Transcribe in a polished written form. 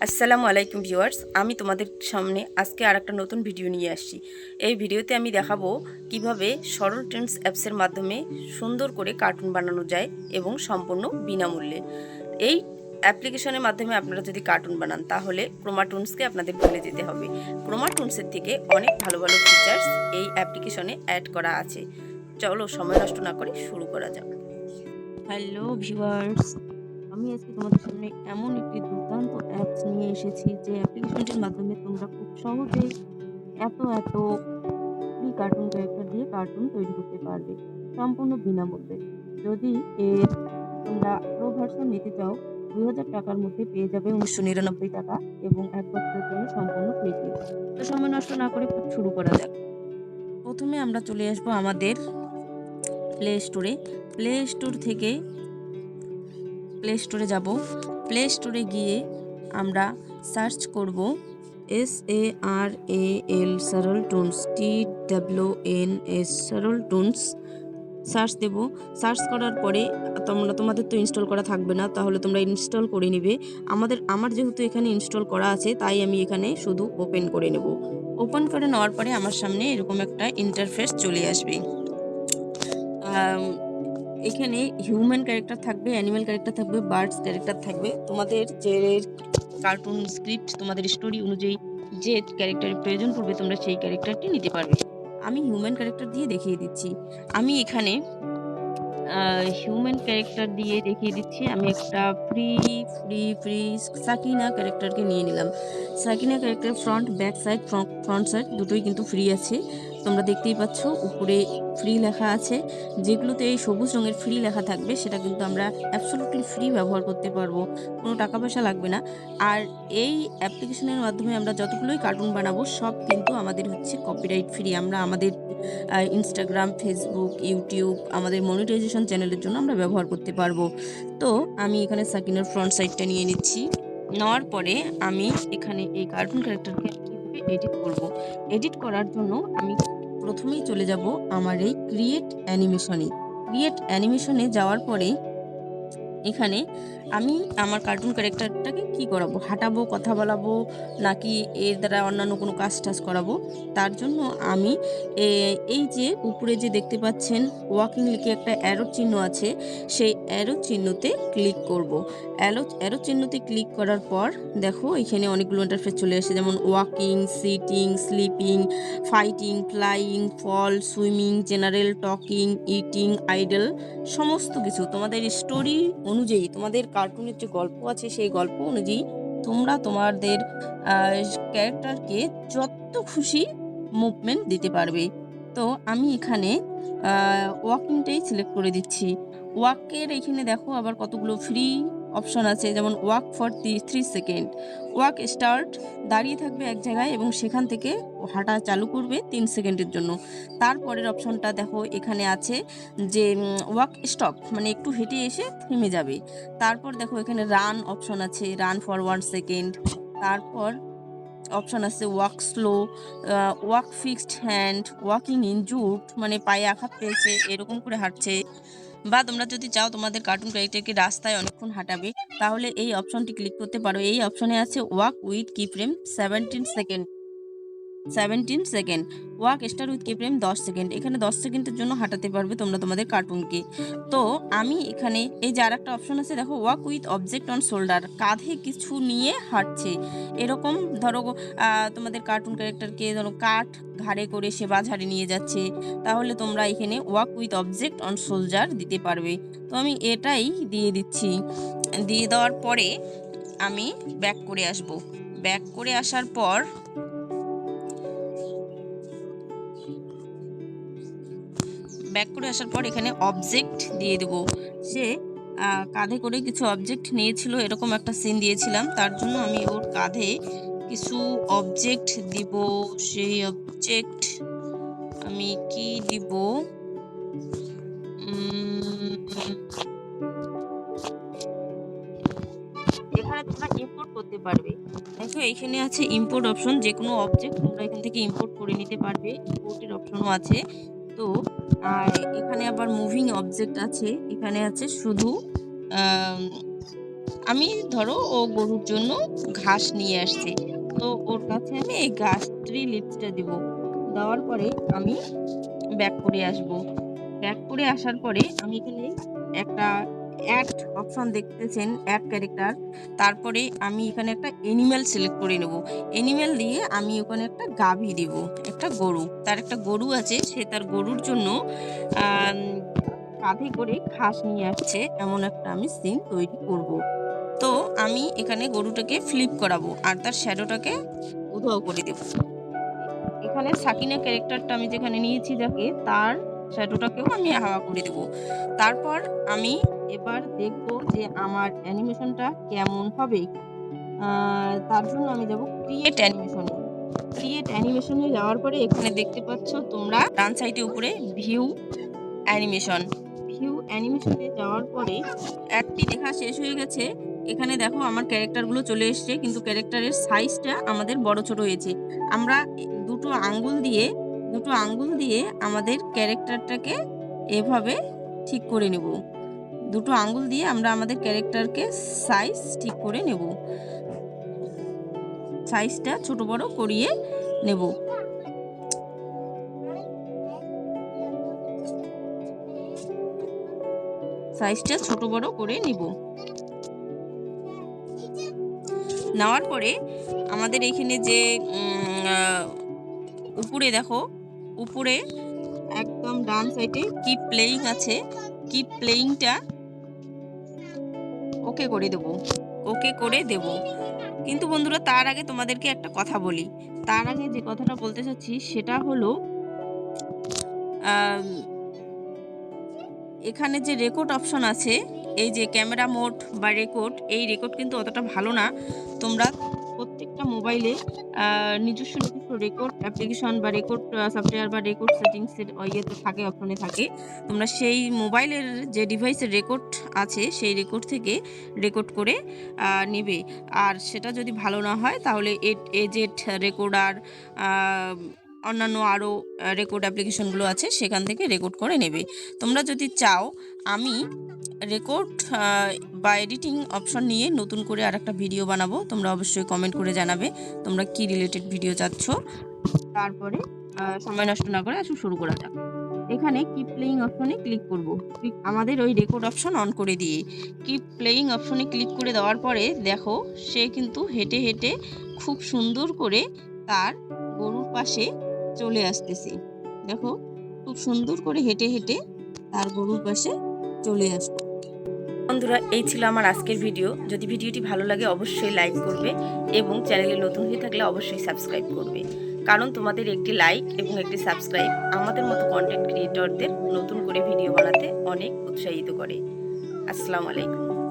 আসসালামু আলাইকুম ভিউয়ার্স, আমি তোমাদের সামনে আজকে আরেকটা নতুন ভিডিও নিয়ে আসছি। এই ভিডিওতে আমি দেখাবো কিভাবে সরল টুনস অ্যাপসের মাধ্যমে সুন্দর করে কার্টুন বানানো যায় এবং সম্পূর্ণ বিনামূল্যে। এই অ্যাপ্লিকেশনের মাধ্যমে আপনারা যদি কার্টুন বানান তাহলে ক্রোমা টুনসকে আপনাদের ভুলে যেতে হবে। ক্রোমা টুনসের থেকে অনেক ভালো ভালো ফিচার্স এই অ্যাপ্লিকেশনে অ্যাড করা আছে। চলো সময় নষ্ট না করে শুরু করা যাক। হ্যালো ভিউয়ার্স, আমি আজকে তোমাদের সামনে এমন একটি দুর্দান্ত অ্যাপস নিয়ে এসেছি যে অ্যাপ্লিকেশনটির মাধ্যমে তোমরা খুব সহজেই এত ফ্রি কার্টুন ক্যারেক্টার দিয়ে কার্টুন তৈরি করতে পারবে সম্পূর্ণ বিনামূল্যে। যদি এর তোমরা প্রো ভার্সন নিতে চাও ২০০০ টাকার মধ্যে পেয়ে যাবে ১৯৯৯ টাকা এবং ১ বছরের জন্য সম্পূর্ণ ফ্রিতে। তো সময় নষ্ট না করে শুরু করা যাক। প্রথমে আমরা চলে আসবো আমাদের প্লে স্টোরে। প্লে স্টোরে যাব। প্লে স্টোরে গিয়ে আমরা সার্চ করব SARAL সরল টুনস TWNS সরল টুনস সার্চ দেব। সার্চ করার পরে তোমাদের তো ইনস্টল করা থাকবে না, তাহলে তোমরা ইনস্টল করে নিবে। আমার যেহেতু এখানে ইনস্টল করা আছে তাই আমি এখানে শুধু ওপেন করে নেব। ওপেন করে নেওয়ার পরে আমার সামনে এরকম একটা ইন্টারফেস চলে আসবে। এখানে হিউম্যান ক্যারেক্টার থাকবে, অ্যানিমেল ক্যারেক্টার থাকবে, বার্ডস ক্যারেক্টার থাকবে। তোমাদের যে কার্টুন স্ক্রিপ্ট, তোমাদের স্টোরি অনুযায়ী যে ক্যারেক্টারের প্রয়োজন পড়বে তোমরা সেই ক্যারেক্টারটি নিতে পারবে। আমি হিউম্যান ক্যারেক্টার দিয়ে দেখিয়ে দিচ্ছি। আমি এখানে হিউম্যান ক্যারেক্টার দিয়ে দেখিয়ে দিচ্ছি। আমি একটা ফ্রি ফ্রি ফ্রি সাকিনা ক্যারেক্টারকে নিয়ে নিলাম। সাকিনা ক্যারেক্টার ফ্রন্ট সাইড দুটোই কিন্তু ফ্রি আছে। তোমরা দেখতেই পাচ্ছ উপরে ফ্রি লেখা আছে। যেগুলোতে এই সবুজ রঙের ফ্রি লেখা থাকবে সেটা কিন্তু আমরা অ্যাবসলিউটলি ফ্রি ব্যবহার করতে পারবো, কোনো টাকা পয়সা লাগবে না। আর এই অ্যাপ্লিকেশনের মাধ্যমে আমরা যতগুলোই কার্টুন বানাবো সব কিন্তু আমাদের হচ্ছে কপিরাইট ফ্রি। আমরা আমাদের ইনস্টাগ্রাম, ফেসবুক, ইউটিউব, আমাদের মনিটাইজেশন চ্যানেলের জন্য আমরা ব্যবহার করতে পারবো। তো আমি এখানে সাকিনার ফ্রন্ট সাইডটা নিয়ে নিচ্ছি। নেওয়ার পরে আমি এখানে এই কার্টুন ক্যারেক্টারকে কীভাবে এডিট করব। এডিট করার জন্য আমি প্রথমেই চলে যাব আমার এই ক্রিয়েট অ্যানিমেশনে যাওয়ার পরে এখানে আমি আমার কার্টুন ক্যারেক্টারটাকে কি করাবো, হাঁটাবো, কথা বলাবো, নাকি এর দ্বারা অন্যান্য কোনো কাজ টাজ করাবো। তার জন্য আমি এই যে উপরে যে দেখতে পাচ্ছেন ওয়াকিং লিখে একটা অ্যারো চিহ্ন আছে, সেই অ্যারো চিহ্নতে ক্লিক করব। অ্যারো চিহ্নতে ক্লিক করার পর দেখো এখানে অনেকগুলো ইন্টারফেস চলে আসে, যেমন walking, sitting, sleeping, fighting, flying, fall, swimming, general, talking, eating, idle, সমস্ত কিছু তোমাদের স্টোরি অনুযায়ী, তোমাদের কার্টুনের যে গল্প আছে সেই গল্প অনুযায়ী তোমরা তোমাদের ক্যারেক্টারকে যত খুশি মুভমেন্ট দিতে পারবে। তো আমি এখানে ওয়াকিংটাই সিলেক্ট করে দিচ্ছি। ওয়াকের এখানে দেখো আবার কতগুলো ফ্রি অপশন আছে, যেমন walk for 3 second, walk start, দাঁড়িয়ে থাকবে এক জায়গায় এবং সেখান থেকে হাঁটা চালু করবে 3 সেকেন্ডের জন্য। তারপরের অপশনটা দেখো এখানে আছে যে ওয়াক স্টপ, মানে একটু হেঁটে এসে থেমে যাবে। তারপর দেখো এখানে রান অপশন আছে, রান ফর 1 সেকেন্ড। তারপর অপশন আছে walk slow, walk fixed hand, walking injured, মানে পায়ে আঘাত পেয়েছে এরকম করে হাঁটছে। বা তোমরা যদি চাও তোমাদের কার্টুন ক্যারেক্টারকে রাস্তায় অনেকক্ষণ হাঁটাবে তাহলে এই অপশনটি ক্লিক করতে পারো। এই অপশনে আছে ওয়াক উইথ কি frame 17 second, walk star with কি ফ্রেম 10 সেকেন্ড। এখানে 10 সেকেন্ডের জন্য হাঁটাতে পারবে তোমরা তোমাদের কার্টুনকে। তো আমি এখানে এই যে আর একটা অপশন আছে দেখো walk with object on shoulder, কাঁধে কিছু নিয়ে হাঁটছে এরকম। ধরো তোমাদের কার্টুন ক্যারেক্টারকে ধরো কাঠ ঘাড়ে করে সে বাজারে নিয়ে যাচ্ছে, তাহলে তোমরা এখানে walk with object on shoulder দিতে পারবে। তো আমি এটাই দিয়ে দিচ্ছি। দিয়ে দেওয়ার পরে আমি ব্যাক করে আসব। ব্যাক করে আসার পর এখানে অবজেক্ট দিয়ে দেবো। সে কাঁধে করে কিছু অবজেক্ট নিয়েছিল, এরকম একটা সিন দিয়েছিলাম, তার জন্য আমি ওর কাঁধে কিছু অবজেক্ট দিব। সেই অবজেক্ট আমি কি দিব, এখানে তোমরা ইম্পোর্ট করতে পারবে। দেখো এখানে আছে ইম্পোর্ট অপশন, যে কোনো অবজেক্ট তোমরা এখান থেকে ইম্পোর্ট করে নিতে পারবে, ইম্পোর্টের অপশনও আছে। তো এখানে আবার মুভিং অবজেক্ট আছে, এখানে আছে শুধু আমি ধরো ও গরুর জন্য ঘাস নিয়ে আসছে, তো ওর কাছে আমি এই ঘাসটি লিপসটা দেব। দেওয়ার পরে আমি ব্যাক করে আসব। ব্যাক করে আসার পরে আমি এখানে একটা অ্যাড অপশন দেখতেছেন, অ্যাড ক্যারেক্টার। তারপরে আমি এখানে একটা অ্যানিম্যাল সিলেক্ট করে নেব। অ্যানিম্যাল দিয়ে আমি ওখানে একটা গাভী দেব, একটা গরু। তার একটা গরু আছে, সে তার গরুর জন্য কাঁধে করে ঘাস নিয়ে আসছে, এমন একটা আমি সিন তৈরি করব। তো আমি এখানে গরুটাকে ফ্লিপ করাবো আর তার শ্যাডোটাকে উধাও করে দেব। এখানে সাকিনা ক্যারেক্টারটা আমি যেখানে নিয়েছি যাকে, তার শ্যাডোটাকেও আমি হাওয়া করে দেব। তারপর আমি এবার দেখব যে আমার অ্যানিমেশনটা কেমন হবে। তার জন্য আমি যাব ক্রিয়েট অ্যানিমেশনে। ক্রিয়েট অ্যানিমেশনে যাওয়ার পরে এখানে দেখতে পাচ্ছ তোমরা ডান সাইডে উপরে ভিউ অ্যানিমেশন। ভিউ অ্যানিমেশনে যাওয়ার পরে অ্যাডটি দেখা শেষ হয়ে গেছে। এখানে দেখো আমার ক্যারেক্টারগুলো চলে এসছে, কিন্তু ক্যারেক্টারের সাইজটা আমাদের বড় ছোট হয়েছে। আমরা দুটো আঙ্গুল দিয়ে আমাদের ক্যারেক্টারটাকে এভাবে ঠিক করে নেব। দুটো আঙ্গুল দিয়ে আমরা আমাদের ক্যারেক্টারকে সাইজ ঠিক করে নেব, সাইজটা ছোট বড় করিয়ে নেব। সাইজটা ছোট বড় করে নিব। নেওয়ার পরে আমাদের এখানে যে উপরে দেখো, উপরে একদম ডান সাইডে কিপ প্লেয়িং আছে, কিপ প্লেয়িংটা ওকে করে দেব, ওকে করে দেব। কিন্তু বন্ধুরা তার আগে তোমাদেরকে একটা কথা বলি। তার আগে যে কথাটা বলতে চাচ্ছি সেটা হলো এখানে যে রেকর্ড অপশন আছে, এই যে ক্যামেরা মোড বা রেকর্ড, এই রেকর্ড কিন্তু অতটা ভালো না। তোমরা প্রত্যেকটা মোবাইলে নিজস্ব রেকর্ড অ্যাপ্লিকেশন বা রেকর্ড সফটওয়্যার বা রেকর্ড সেটিংসের ইয়েতে থাকে, অপশনে থাকে। তোমরা সেই মোবাইলের যে ডিভাইসের রেকর্ড আছে সেই রেকর্ড থেকে রেকর্ড করে নেবে। আর সেটা যদি ভালো না হয় তাহলে এজেট রেকর্ডার, অন্যান্য আরও রেকর্ড অ্যাপ্লিকেশনগুলো আছে সেখান থেকে রেকর্ড করে নেবে। তোমরা যদি চাও আমি রেকর্ড বা এডিটিং অপশন নিয়ে নতুন করে আর একটা ভিডিও বানাবো, তোমরা অবশ্যই কমেন্ট করে জানাবে তোমরা কি রিলেটেড ভিডিও চাচ্ছ। তারপরে সময় নষ্ট না করে আসলে শুরু করা যাক। এখানে কিপ প্লেয়িং অপশনে ক্লিক করব। আমাদের ওই রেকর্ড অপশন অন করে দিয়ে কিপ প্লেয়িং অপশনে ক্লিক করে দেওয়ার পরে দেখো সে কিন্তু হেঁটে হেঁটে খুব সুন্দর করে তার গরুর পাশে চলে আসতেছে। দেখো খুব সুন্দর করে হেঁটে হেঁটে তার গরুর পাশে চলে আসবে। বন্ধুরা, এই ছিল আমার আজকের ভিডিও। যদি ভিডিওটি ভালো লাগে অবশ্যই লাইক করবে এবং চ্যানেলে নতুন হয়ে থাকলে অবশ্যই সাবস্ক্রাইব করবে, কারণ তোমাদের একটি লাইক এবং একটি সাবস্ক্রাইব আমাদের মতো কন্টেন্ট ক্রিয়েটরদের নতুন করে ভিডিও বানাতে অনেক উৎসাহিত করে। আসসালামু আলাইকুম।